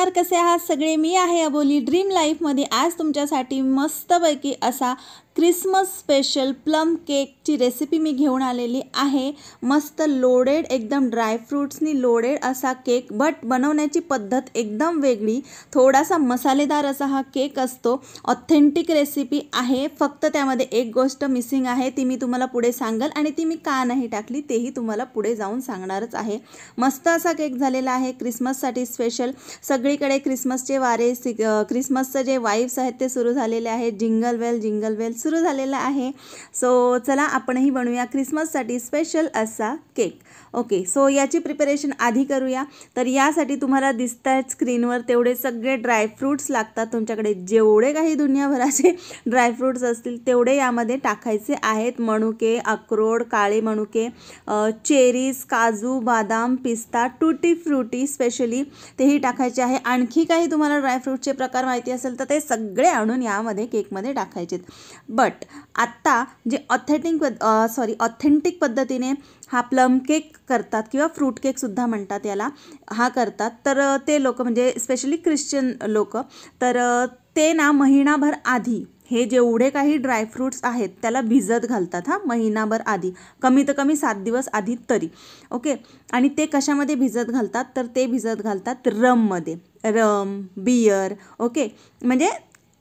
नमस्कार, कसे आहात सगळे? मी आहे अबोली ड्रीम लाईफमध्ये. आज तुमच्यासाठी मस्तपैकी असा क्रिसमस स्पेशल प्लम केकची रेसिपी मी घेऊन आलेली आहे. मस्त लोडेड, एकदम ड्रायफ्रूट्सनी लोडेड असा केक, बट बनवण्याची पद्धत एकदम वेगळी, थोडासा मसालेदार असा हा केक असतो. ऑथेंटिक रेसिपी आहे, फक्त त्यामध्ये एक गोष्ट मिसिंग आहे, ती मी तुम्हाला पुढे सांगेल आणि ती मी का नाही टाकली तेही तुम्हाला पुढे जाऊन सांगणारच आहे. मस्त असा केक झालेला आहे क्रिसमससाठी स्पेशल. सगळीकडे क्रिसमसचे वारे, क्रिसमसचं जे वाईब्स आहेत ते सुरू झालेले आहेत. जिंगल बेल सुरू झालेला आहे. सो चला आपणही बनवूया क्रिसमससाठी स्पेशल असा केक. ओके, सो याची प्रिपरेशन आधी करूया. तर यासाठी तुम्हाला दिसत आहेत स्क्रीनवर तेवढे सगळे ड्रायफ्रूट्स लागतात. तुमच्याकडे जेवढे काही दुनियाभराचे ड्रायफ्रूट्स असतील तेवढे यामध्ये टाकायचे आहेत. मनुके, अक्रोड, काळे मनुके, चेरीज, काजू, बदाम, पिस्ता, टूटी फ्रूटी स्पेशली तेही टाकायचे आहे. आणखी काही तुम्हाला ड्रायफ्रूटचे प्रकार माहिती असेल तर ते सगळे आणून यामध्ये केकमध्ये टाकायचे. बट आत्ता जे ऑथेंटिक पद्धतीने हा प्लम केक करतात किंवा फ्रूट केकसुद्धा म्हणतात याला, हा करतात, तर ते लोक म्हणजे स्पेशली ख्रिश्चन लोक, तर ते ना महिनाभर आधी हे जेवढे काही ड्रायफ्रूट्स आहेत त्याला भिजत घालतात. महिनाभर आधी, कमीत कमी 7 दिवस आधी तरी. ओके, आणि ते कशामध्ये भिजत घालतात तर ते भिजत घालतात रममध्ये, बियर, ओके, म्हणजे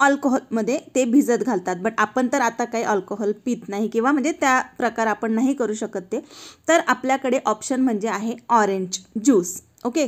अल्कोहोलमध्ये ते भिजत घालतात. बट आपण तर आता काही अल्कोहोल पित नाही किंवा म्हणजे त्या प्रकार आपण नाही करू शकत ते. तर आपल्याकडे ऑप्शन म्हणजे आहे ऑरेंज ज्यूस. ओके,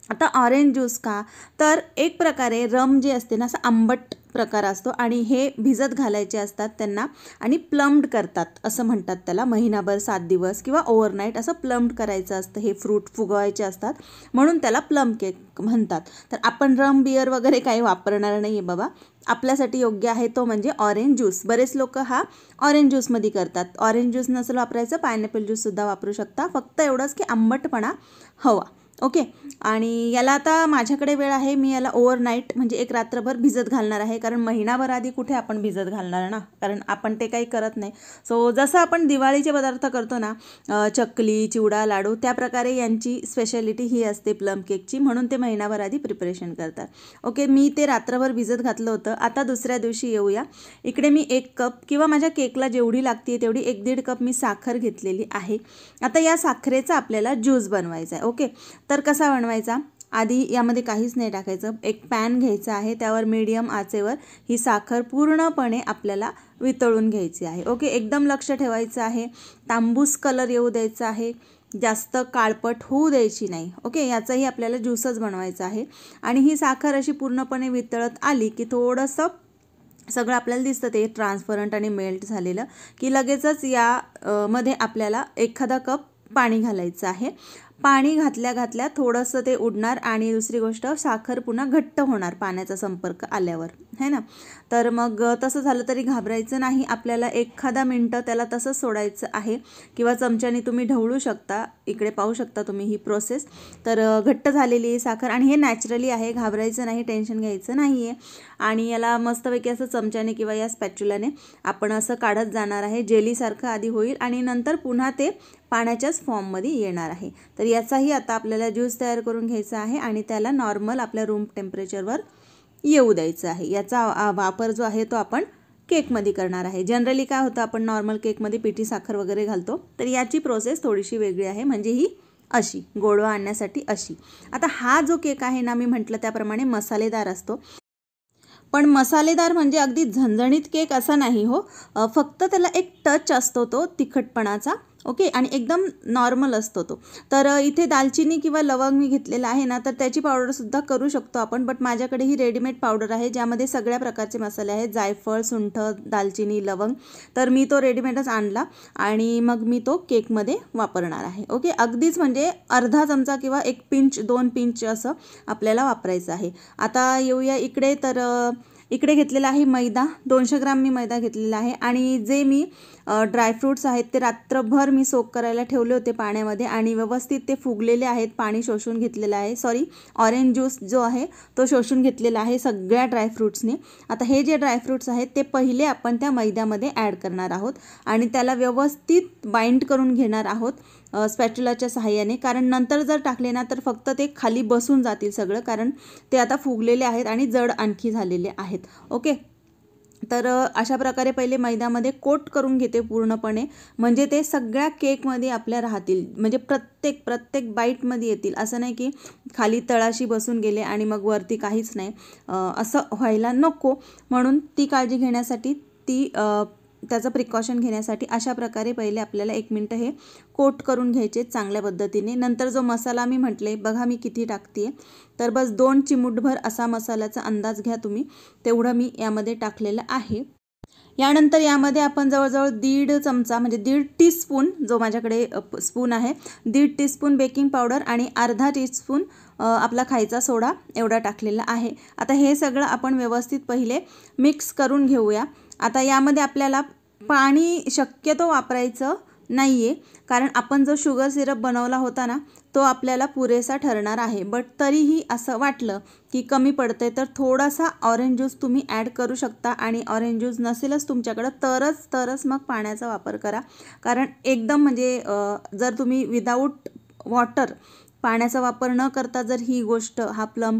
आता ऑरेंज ज्यूस का, तर एक प्रकारे रम जे असते ना असं आंबट प्रकार असतो आणि हे भिजत घालायचे असतात त्यांना आणि प्लम्ड करतात असं म्हणतात त्याला. महिनाभर 7 दिवस किंवा ओव्हरनाईट असं प्लम्ड करायचं असतं. हे फ्रूट फुगवायचे असतात म्हणून त्याला प्लम केक म्हणतात. तर आपण रम बियर वगैरे काही वापरणार नाही आहे बाबा. आपल्यासाठी योग्य आहे तो म्हणजे ऑरेंज ज्यूस. बरेच लोक हा ऑरेंज ज्यूसमध्ये करतात. ऑरेंज ज्यूस नसेल वापरायचं, पायनॅपल ज्यूससुद्धा वापरू शकता. फक्त एवढंच की आंबटपणा हवा. ओके, आणि याला आता माझ्याकडे वेळ आहे, मी याला ओव्हरनाईट म्हणजे एक रात्रभर भिजत घालणार आहे. कारण महिनाभर आधी कुठे आपण भिजत घालणार ना, कारण आपण ते काही करत नाही. सो जसं आपण दिवाळीचे पदार्थ करतो ना, चकली, चिवडा, लाडू, त्या प्रकारे यांची स्पेशालिटी ही असते प्लम केकची, म्हणून ते महिनाभर आधी प्रिपरेशन करतात. ओके, मी ते रात्रभर भिजत घातलं होतं. आता दुसऱ्या दिवशी येऊया. इकडे मी 1 कप किंवा माझ्या केकला जेवढी लागते तेवढी 1-1.5 कप मी साखर घेतलेली आहे. आता या साखरेचा आपल्याला ज्यूस बनवायचा आहे. ओके, तर कसा बनवायचा, आधी यामध्ये काहीच नाही टाकायचं. एक पॅन घ्यायचा आहे, त्यावर मीडियम आचेवर ही साखर पूर्णपणे आपल्याला वितळून घ्यायची आहे. ओके, एकदम लक्ष ठेवायचं आहे, तांबूस कलर येऊ द्यायचा आहे, जास्त काळपट होऊ द्यायची नाही. ओके, याचाही आपल्याला ज्यूसच बनवायचा आहे. आणि ही साखर अशी पूर्णपणे वितळत आली की थोडंसं सगळं आपल्याला दिसतं ते ट्रान्सपरंट आणि मेल्ट झालेलं, की लगेचच या मध्ये आपल्याला एखादा कप पाणी घालायचं आहे. पाणी घातल्या थोडंसं ते उडणार आणि दुसरी गोष्ट साखर पुन्हा घट्ट होणार पाण्याचा संपर्क आल्यावर, है ना. तर मग तसं झालं तरी घाबरायचं नाही. आपल्याला एखादा मिनटं त्याला तसंच सोडायचं आहे किंवा चमच्याने तुम्ही ढवळू शकता. इकडे पाहू शकता तुम्ही ही प्रोसेस. तर घट्ट झालेली आहे साखर आणि हे नॅचरली आहे, घाबरायचं नाही, टेन्शन घ्यायचं नाही आहे. आणि याला मस्तपैकी असं चमच्याने किंवा या स्पॅच्युलाने आपण असं काढत जाणार आहे. जेलीसारखं आधी होईल आणि नंतर पुन्हा ते पाण्याच्याच फॉर्ममध्ये येणार आहे. तर याचाही आता आपल्याला ज्यूस तयार करून घ्यायचा आहे आणि त्याला नॉर्मल आपल्या रूम टेम्परेचरवर येऊ द्यायचं आहे. याचा वापर जो आहे तो आपण केकमध्ये करणार आहे. जनरली काय होतं, आपण नॉर्मल केकमध्ये पिठी साखर वगैरे घालतो, तर याची प्रोसेस थोडीशी वेगळी आहे, म्हणजे ही अशी गोडवा आणण्यासाठी अशी. आता हा जो केक आहे ना, मी म्हटलं त्याप्रमाणे मसालेदार असतो. पण मसालेदार म्हणजे अगदी झणझणीत केक असा नाही हो, फक्त त्याला एक टच असतो तो तिखटपणाचा. ओके, आणि एकदम नॉर्मल असतो तो. तर इथे दालचिनी किंवा लवंग मी घेतलेला आहे ना, तर त्याची पावडरसुद्धा करू शकतो आपण. बट माझ्याकडे ही रेडीमेड पावडर आहे ज्यामध्ये सगळ्या प्रकारचे मसाले आहेत, जायफळ, सुंठ, दालचिनी, लवंग. तर मी तो रेडीमेडच आणला आणि मग मी तो केकमध्ये वापरणार आहे. ओके, अगदीच म्हणजे अर्धा चमचा किंवा 1 पिंच 2 पिंच असं आपल्याला वापरायचं आहे. आता येऊया इकडे. तर इकडे घेतलेला आहे मैदा, 200 ग्राम मी मैदा घेतलेला आहे. आणि जे मी ड्रायफ्रूट्स आहेत ते रात्रभर मी सोक करायला ठेवले होते पाण्यामध्ये आणि व्यवस्थित ते फुगलेले आहेत, पाणी शोषून घेतलेलं आहे. ऑरेंज ज्यूस जो आहे तो शोषून घेतलेला आहे सगळ्या ड्रायफ्रूट्सने. आता हे जे ड्रायफ्रूट्स आहेत ते पहिले आपण त्या मैद्यामध्ये ॲड करणार आहोत आणि त्याला व्यवस्थित बाइंड करून घेणार आहोत. स्पॅच्युलाच्या सहाय्याने, कारण नंतर जर टाकले ना तर फक्त ते खाली बसून जातील सगळं, कारण ते आता फुगलेले आहेत आणि जड आणखी झालेले आहेत. ओके, तर अशा प्रकारे पहिले मैद्यामध्ये कोट करून घेते पूर्णपणे, म्हणजे ते सगळ्या केकमध्ये आपल्या राहतील, म्हणजे प्रत्येक बाईटमध्ये येतील. असं नाही की खाली तळाशी बसून गेले आणि मग वरती काहीच नाही, असं व्हायला नको. म्हणून ती काळजी घेण्यासाठी, त्याचं प्रिकॉशन घेण्यासाठी अशा प्रकारे पहिले आपल्याला 1 मिनिट हे कोट करून घ्यायचे चांगल्या पद्धतीने. नंतर जो मसाला मी म्हटले बघा मी किती टाकते, तर बस 2 चिमूटभर असा मसाल्याचा अंदाज घ्या तुम्ही, तेवढं मी यामध्ये टाकलेलं आहे. यानंतर यामध्ये आपण जवळजवळ 1.5 चमचा म्हणजे 1.5 टीस्पून, जो माझ्याकडे स्पून आहे, 1.5 टीस्पून बेकिंग पावडर आणि अर्धा टीस्पून आपला खायचा सोडा एवढा टाकलेला आहे. आता हे सगळं आपण व्यवस्थित पहिले मिक्स करून घेऊया. आता यामध्ये आपल्याला पाणी शक्यतो वापरायचं नाही आहे, कारण आपण जो शुगर सिरप बनवला होता ना तो आपल्याला पुरेसा ठरणार आहे. बट तरीही असं वाटलं की कमी पडते तर थोडासा ऑरेंज ज्यूस तुम्ही ॲड करू शकता, आणि ऑरेंज ज्यूस नसेलच तुमच्याकडं तरच मग पाण्याचा वापर करा. कारण एकदम म्हणजे जर तुम्ही विदाऊट वॉटर, पाण्याचा वापर न करता जर हा प्लम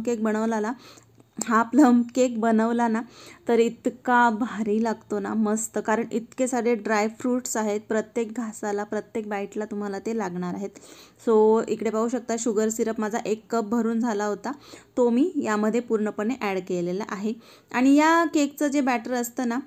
केक बनवला ना तर इतका भारी लागतो ना, मस्त. कारण इतके सारे ड्रायफ्रूट्स आहेत, प्रत्येक घासाला, प्रत्येक बाईटला तुम्हाला ते लागणार आहेत. सो इकडे पाहू शकता शुगर सिरप माझा 1 कप भरून झाला होता, तो मी यामध्ये पूर्णपणे ॲड केलेला आहे. आणि या केकचं जे बॅटर असतं ना,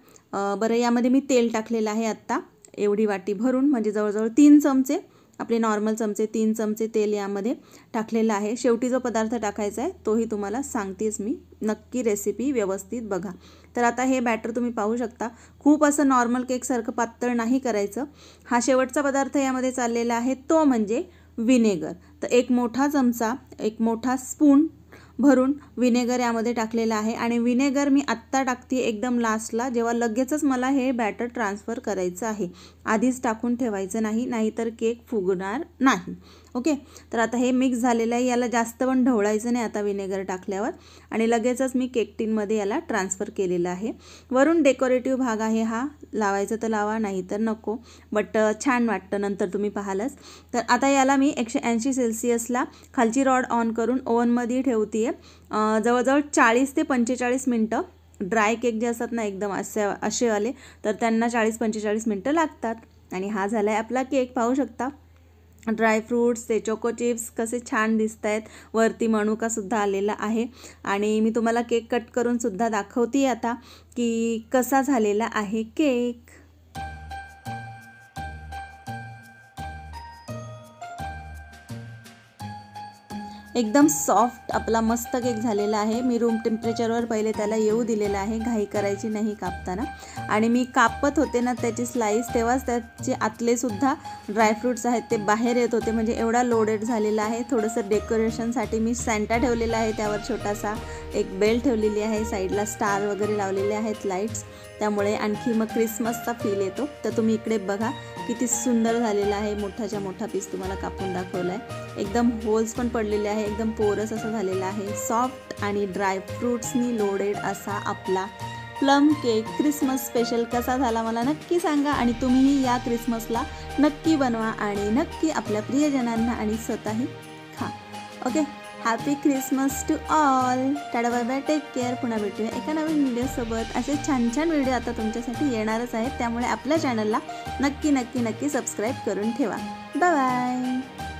बरं यामध्ये मी तेल टाकलेलं आहे आत्ता एवढी वाटी भरून, म्हणजे जवळजवळ 3 चमचे, आपले नॉर्मल चमचे 3 चमचे तेल यामध्ये टाकलेलं आहे. शेवटी जो पदार्थ टाकायचा आहे तोही तुम्हाला सांगतेच मी, नक्की रेसिपी व्यवस्थित बघा. तर आता हे बॅटर तुम्ही पाहू शकता, खूप असं नॉर्मल केकसारखं पातळ नाही करायचं. हा शेवटचा पदार्थ यामध्ये चाललेला आहे तो म्हणजे विनेगर. तर 1 मोठा चमचा, 1 मोठा स्पून भरून विनेगर यामध्ये टाकलेलं आहे. आणि विनेगर मी आत्ता टाकते एकदम लास्टला, जेव्हा लगेचच मला हे बॅटर ट्रान्सफर करायचं आहे. आधीच टाकून ठेवायचं नाही, नाहीतर केक फुगणार नाही. ओके, तर आता हे मिक्स झालेलं आहे, याला जास्त पण ढवळायचं नाही आता विनेगर टाकल्यावर. आणि लगेचच मी केक टिनमध्ये याला ट्रान्सफर केलेलं आहे. वरून डेकोरेटिव्ह भाग आहे हा, लावायचं तर लावा, नाही तर नको, बट छान वाटतं, नंतर तुम्ही पाहालच. तर आता याला मी 180 सेल्सिअसला खालची रॉड ऑन करून ओव्हनमध्ये ठेवते जवळजवळ 40 ते 45 मिनटं. ड्राय केक जे असतात ना एकदम असेवाले, तर त्यांना 40-45 मिनटं लागतात. आणि हा झाला आहे आपला केक, पाहू शकता. ड्रायफ्रूट्स, ते चोको चिप्स कसे छान दिसत आहेत, वरती मनुकासुद्धा आलेला आहे. आणि मी तुम्हाला केक कट करून सुद्धा दाखवते आता की कसा झालेला आहे केक. एकदम सॉफ्ट आपला मस्त केक झालेला आहे. मी रूम टेम्परेचरवर पहिले त्याला येऊ दिलेला आहे, घाई करायची नाही कापताना. आणि मी कापत होते ना त्याची स्लाईस, तेव्हाच त्याचे आतले सुद्धा ड्रायफ्रूट्स आहेत ते बाहेर येत होते, म्हणजे एवढा लोडेड झालेला आहे. थोडंसं डेकोरेशनसाठी मी सॅन्टा ठेवलेला आहे, त्यावर छोटासा एक बेल ठेवलेली आहे, साईडला स्टार वगैरे लावलेले आहेत लाईट्स, त्यामुळे आणखी मग क्रिसमसचा फील येतो. तर तुम्ही इकडे बघा किती सुंदर झालेला आहे. मोठाच्या मोठा पीस तुम्हाला कापून दाखवला आहे, एकदम होल्स पण पडलेले आहे, एकदम पोरस असं झालेला आहे. सॉफ्ट आणि ड्रायफ्रूट्सनी लोडेड असा आपला प्लम केक क्रिसमस स्पेशल कसा झाला मला नक्की सांगा. आणि तुम्हीही या क्रिसमसला नक्की बनवा आणि नक्की आपल्या प्रियजनांना आणि स्वतःही खा. Okay, happy Christmas to all. Tata bye bye, take care. पुन्हा भेटूया एका नवीन व्हिडिओसोबत. असे छान छान व्हिडिओ आता तुमच्यासाठी येणारच आहेत, त्यामुळे आपल्या चॅनलला नक्की सबस्क्राईब करून ठेवा. Bye bye.